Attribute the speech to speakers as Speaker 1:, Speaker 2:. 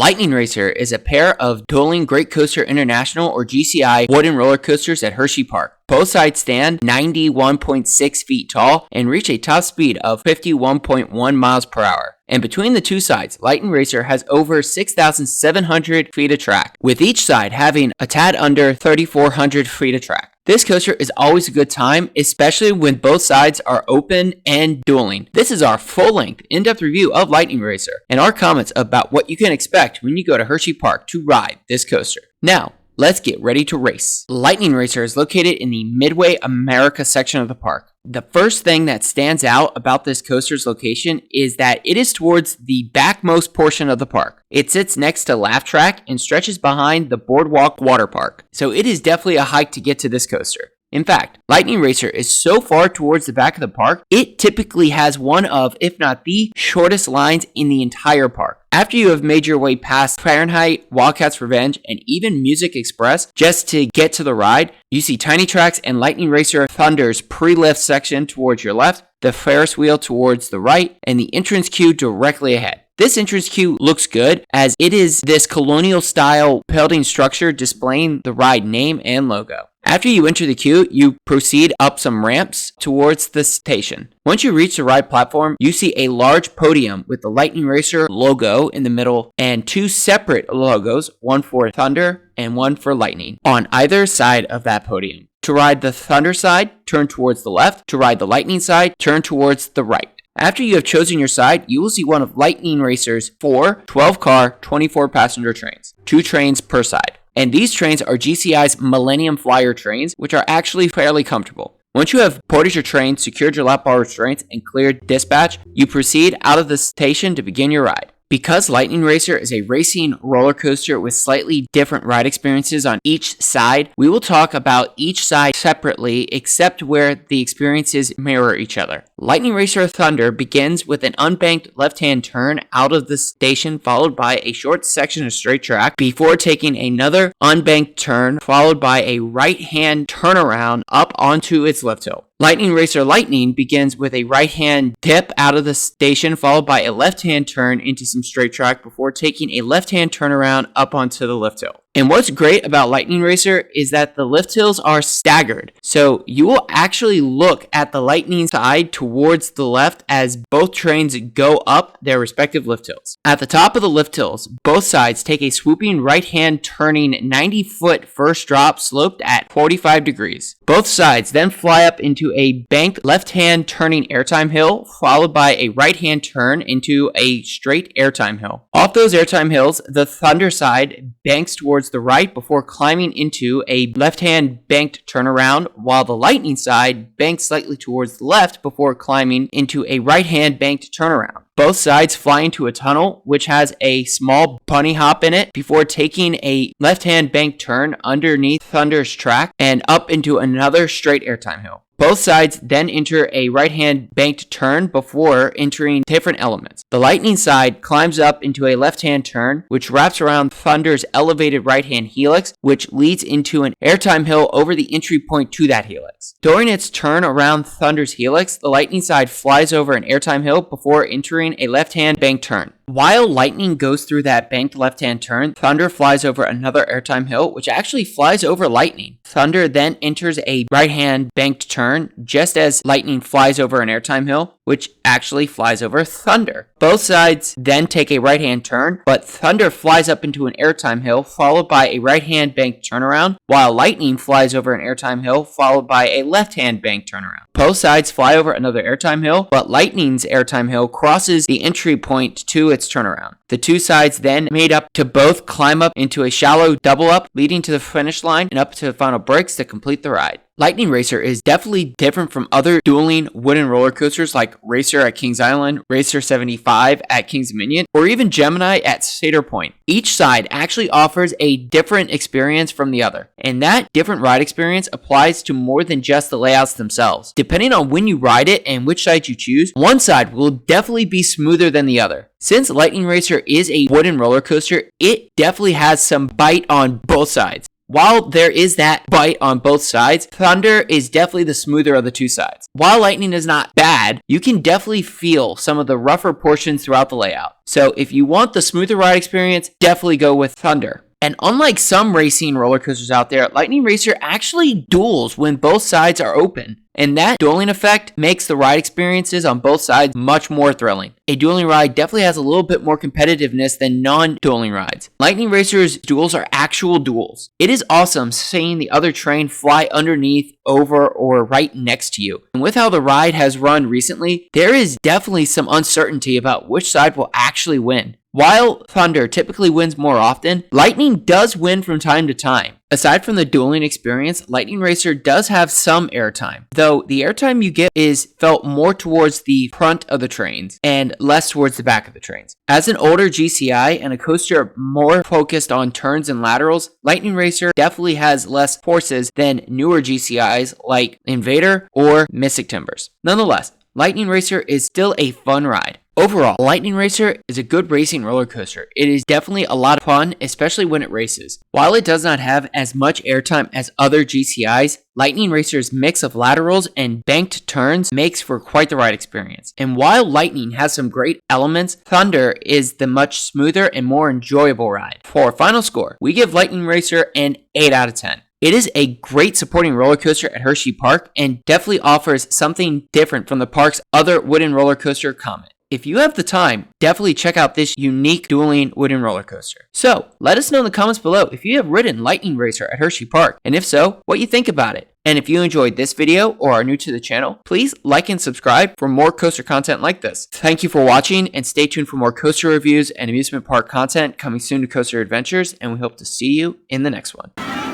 Speaker 1: Lightning Racer is a pair of dueling Great Coaster International or GCI wooden roller coasters at Hersheypark. Both sides stand 91.6 feet tall and reach a top speed of 51.1 miles per hour. And between the two sides, Lightning Racer has over 6,700 feet of track, with each side having a tad under 3,400 feet of track. This coaster is always a good time, especially when both sides are open and dueling. This is our full-length, in-depth review of Lightning Racer and our comments about what you can expect when you go to Hersheypark to ride this coaster. Now, let's get ready to race. Lightning Racer is located in the Midway America section of the park. The first thing that stands out about this coaster's location is that it is towards the backmost portion of the park. It sits next to Laugh Track and stretches behind the Boardwalk Water Park, so it is definitely a hike to get to this coaster. In fact, Lightning Racer is so far towards the back of the park, it typically has one of, if not the shortest lines in the entire park. After you have made your way past Fahrenheit, Wildcat's Revenge, and even Music Express just to get to the ride, you see Tiny Tracks and Lightning Racer Thunder's pre-lift section towards your left, the Ferris wheel towards the right, and the entrance queue directly ahead. This entrance queue looks good as it is this colonial style building structure displaying the ride name and logo. After you enter the queue, you proceed up some ramps towards the station. Once you reach the ride platform, you see a large podium with the Lightning Racer logo in the middle and two separate logos, one for Thunder and one for Lightning, on either side of that podium. To ride the Thunder side, turn towards the left. To ride the Lightning side, turn towards the right. After you have chosen your side, you will see one of Lightning Racer's 4 12-car, 24-passenger trains, 2 trains per side. And these trains are GCI's Millennium Flyer trains, which are actually fairly comfortable. Once you have boarded your train, secured your lap bar restraints, and cleared dispatch, you proceed out of the station to begin your ride. Because Lightning Racer is a racing roller coaster with slightly different ride experiences on each side, we will talk about each side separately except where the experiences mirror each other. Lightning Racer Thunder begins with an unbanked left-hand turn out of the station followed by a short section of straight track before taking another unbanked turn followed by a right-hand turnaround up onto its lift hill. Lightning Racer Lightning begins with a right-hand dip out of the station followed by a left-hand turn into some straight track before taking a left-hand turnaround up onto the lift hill. And what's great about Lightning Racer is that the lift hills are staggered. So you will actually look at the Lightning side towards the left as both trains go up their respective lift hills. At the top of the lift hills, both sides take a swooping right-hand turning 90-foot first drop sloped at 45 degrees. Both sides then fly up into a banked left-hand turning airtime hill followed by a right-hand turn into a straight airtime hill. Off those airtime hills, the Thunder side banks towards the right before climbing into a left-hand banked turnaround, while the Lightning side banks slightly towards the left before climbing into a right-hand banked turnaround. Both sides fly into a tunnel, which has a small bunny hop in it, before taking a left-hand banked turn underneath Thunder's track and up into another straight airtime hill. Both sides then enter a right-hand banked turn before entering different elements. The Lightning side climbs up into a left-hand turn, which wraps around Thunder's elevated right-hand helix, which leads into an airtime hill over the entry point to that helix. During its turn around Thunder's helix, the Lightning side flies over an airtime hill before entering a left-hand banked turn. While Lightning goes through that banked left-hand turn, Thunder flies over another airtime hill, which actually flies over Lightning. Thunder then enters a right-hand banked turn, just as Lightning flies over an airtime hill, which actually flies over Thunder. Both sides then take a right-hand turn, but Thunder flies up into an airtime hill, followed by a right-hand banked turnaround, while Lightning flies over an airtime hill, followed by a left-hand banked turnaround. Both sides fly over another airtime hill, but Lightning's airtime hill crosses the entry point to its turnaround. The two sides then made up to both climb up into a shallow double up, leading to the finish line and up to the final brakes to complete the ride. Lightning Racer is definitely different from other dueling wooden roller coasters like Racer at Kings Island, Racer 75 at Kings Dominion, or even Gemini at Cedar Point. Each side actually offers a different experience from the other, and that different ride experience applies to more than just the layouts themselves. Depending on when you ride it and which side you choose, one side will definitely be smoother than the other. Since Lightning Racer is a wooden roller coaster, it definitely has some bite on both sides. While there is that bite on both sides, Thunder is definitely the smoother of the two sides. While Lightning is not bad, you can definitely feel some of the rougher portions throughout the layout. So if you want the smoother ride experience, definitely go with Thunder. And unlike some racing roller coasters out there, Lightning Racer actually duels when both sides are open. And that dueling effect makes the ride experiences on both sides much more thrilling. A dueling ride definitely has a little bit more competitiveness than non-dueling rides. Lightning Racer's duels are actual duels. It is awesome seeing the other train fly underneath, over, or right next to you. And with how the ride has run recently, there is definitely some uncertainty about which side will actually win. While Thunder typically wins more often, Lightning does win from time to time. Aside from the dueling experience, Lightning Racer does have some airtime, though the airtime you get is felt more towards the front of the trains and less towards the back of the trains. As an older GCI and a coaster more focused on turns and laterals, Lightning Racer definitely has less forces than newer GCIs like Invader or Mystic Timbers. Nonetheless, Lightning Racer is still a fun ride. Overall, Lightning Racer is a good racing roller coaster. It is definitely a lot of fun, especially when it races. While it does not have as much airtime as other GCIs, Lightning Racer's mix of laterals and banked turns makes for quite the ride experience. And while Lightning has some great elements, Thunder is the much smoother and more enjoyable ride. For our final score, we give Lightning Racer an 8 out of 10. It is a great supporting roller coaster at Hersheypark and definitely offers something different from the park's other wooden roller coaster Comet. If you have the time, definitely check out this unique dueling wooden roller coaster. So, let us know in the comments below if you have ridden Lightning Racer at Hersheypark, and if so, what you think about it. And if you enjoyed this video or are new to the channel, please like and subscribe for more coaster content like this. Thank you for watching, and stay tuned for more coaster reviews and amusement park content coming soon to Coaster Adventures, and we hope to see you in the next one.